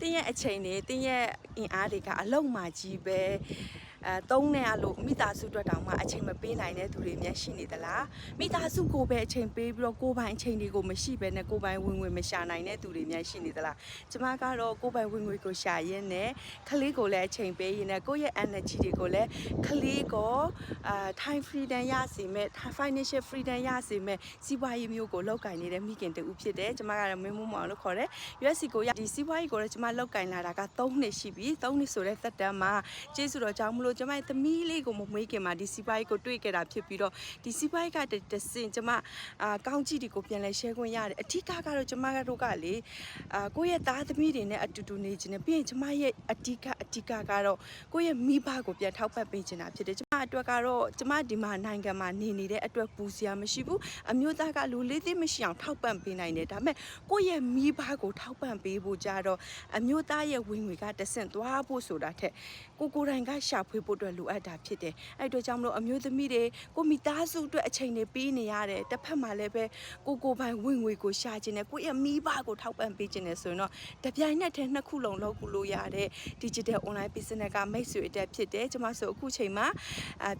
တင်းရဲ့အချိန်နေတင်းရဲ့အင်အားတွေကအလုံးမှကြီးပဲသုံးနေရလို့မိသားစုအတွက်တောင်မှအချိန်မပေးနိုင်တဲ့သူတွေများရှိနေသလားမိသားစုကိုပဲအချိန်ပေးပြီးတော့ကိုယ်ပိုင်အချိန်တွေကိုမရှိဘဲနဲ့ကိုယ်ပိုင်ဝင်ငွေမရှာနိုင်တဲ့သူတွေများရှိနေသလားကျမကတော့ကိုယ်ပိုင်ဝင်ငွေကိုရှာရင်းနဲ့ခလေးကိုလည်းအချိန်ပေးရင်းနဲ့ကိုယ့်ရဲ့ energy တွေကိုလည်းခလေးကိုtime freedom ရစေမဲ့ financial freedom ရစေမဲ့စီးပွားရေးမျိုးကိုလောက်ကင်နေတဲ့မိခင်တူဖြစ်တယ်ကျမကတော့မင်းမမောင်လို့ခေါ်တယ် USC ကိုဒီစီးပွားရေးကိုလည်းကျမလောက်ကင်လာတာက3နှစ်ရှိပြီ3နှစ်ဆိုတဲ့သက်တမ်းမှာကျေးဇူးတော်ကြောင့်မလို့ကျမရဲ့သမီးလေးကိုမမွေးခင်မှာဒီစီးပွားရေးကိုတွေ့ခဲ့တာဖြစ်ပြီးတော့ဒီစီးပွားရေးကတစင်ကျမကောင်းကြည့်တွေကိုပြန်လဲ share ခွင့်ရတယ်အထူးကတော့ကျမတို့ကလေကိုယ့်ရဲ့သားသမီးတွေနဲ့အတူတူနေခြင်းနဲ့ပြီးရင်ကျမရဲ့အဓိကကတော့ကိုယ့်ရဲ့မိဘကိုပြန်ထောက်ပံ့ပေးခြင်းတာဖြစ်တယ်ကျမအတွက်ကတော့ကျမဒီမှာနိုင်ငံမှာနေတဲ့အတွက်ပူစရာမရှိဘူးအမျိုးသားကလူလေးသေးမရှိအောင်ထောက်ပံ့ပေးနိုင်တယ်ဒါပေမဲ့ကိုယ့်ရဲ့မိဘကိုထောက်ပံ့ပေးဖို့ကြတော့အမျိုးသားရဲ့ဝင်ငွေကတဆင့်သွားဖို့ဆိုတာထက်ကိုယ်တိုင်ကရှာဖွေဖို့အတွက်လိုအပ်တာဖြစ်တယ်အဲ့အတွက်ကြောင့်မလို့အမျိုးသမီးတွေကိုမိသားစုအတွက်အချိန်တွေပေးနေရတယ်တစ်ဖက်မှာလည်းပဲကိုပိုင်ဝင်ငွေကိုရှာခြင်းနဲ့ကိုယ့်ရဲ့မိဘကိုထောက်ပံ့ပေးခြင်းနဲ့ဆိုရင်တော့တပြိုင်နက်တည်းနှစ်ခုလုံးလုပ်လို့ရတဲ့ digital online business ကမိတ်ဆွေအတက်ဖြစ်တယ်ကျွန်မဆိုအခုချိန်မှာ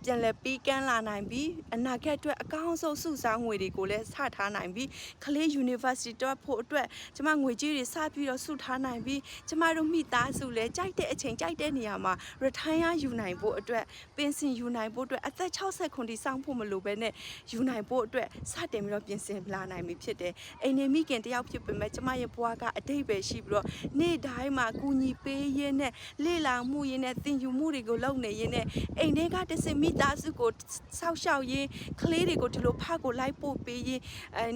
ပြန်လဲပြီးကမ်းလာနိုင်ပြီးအနာဂတ်အတွက်အကောင်းဆုံးစုဆောင်းငွေတွေကိုလည်းစထားနိုင်ပြီးကလေး university တက်ဖို့အတွက်ကျွန်မငွေကြေးတွေစပြီးတော့စုထားနိုင်ပြီးကျွန်မတို့မိသားစုလည်းကြိုက်တဲ့အချိန်ကြိုက်တဲ့နေရာမှာ retire ယူနိုင်ဖို့အတွက်ပင်စင်ယူနိုင်ဖို့အတွက်အသက်60ခုထိစောင့်ဖို့မလိုဘဲနဲ့ယူနိုင်ဖို့အတွက်စတင်ပြီးတော့ပြင်ဆင်လာနိုင်ပြီဖြစ်တယ်အိမ်နေမိခင်တယောက်ဖြစ်ပေမဲ့ကျွန်မရဲ့ဘဝကအတိတ်ပဲရှိပြီးတော့နေ့တိုင်းမှာကူညီပေးရင်းနဲ့လေ့လာမှုရင်းနဲ့သင်ယူမှုတွေကိုလုပ်နေရင်းနဲ့အိမ်တွေကတစင်မိသားစုကိုဆောက်ရှောက်ရင်းကလေးတွေကိုဒီလိုဖကိုလိုက်ပို့ပေးရင်း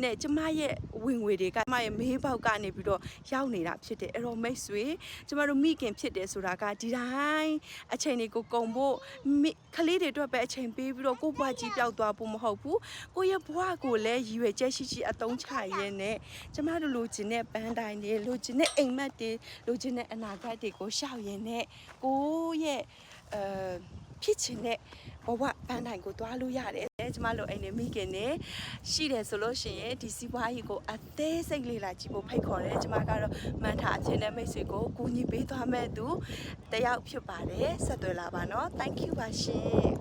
နဲ့ကျွန်မရဲ့ဝင်ငွေတွေကကျွန်မရဲ့မေးပေါက်ကနေပြီးတော့ရောက်နေတာဖြစ်တယ်အဲ့တော့မိတ်ဆွေကျွန်မတို့မိခင်ဖြစ်တယ်ဆိုတာကဒီတိုင်းအချိန်တွေကိုကုန်ဖို့ကလေးတွေအတွက်ပဲအချိန်ပေးပြီးတော့ကိုယ့်ဘဝကြီးပျောက်သွားဖို့မဟုတ်ဘူးကိုယ့်ရဲ့ဘဝကိုလည်းရည်ရွယ်ချက်ရှိအသုံးချရင်းနဲ့ကျမတို့လိုချင်တဲ့ပန်းတိုင်တွေလိုချင်တဲ့အိမ်မက်တွေလိုချင်တဲ့အနာဂတ်တွေကိုရှောက်ရင်းနဲ့ကိုယ့်ရဲ့ဖြစ်ချင်တဲ့ဘဝပန်းတိုင်ကိုသွားလို့ရတယ်ကျမတို့အိမ်နေမိခင်နဲ့ရှိတယ်ဆိုလို့ရှိရင်ဒီစီးပွားရေးကိုအသေးစိတ်လေးလာကြည့်ဖို့ဖိတ်ခေါ်တယ်ကျမကတော့မန်ထားအချင်းနဲ့မိတ်ဆွေကိုကူညီပေးသွားမဲ့သူတယောက်ဖြစ်ပါတယ်ဆက်သွယ်လာပါနော် thank you ပါရှင်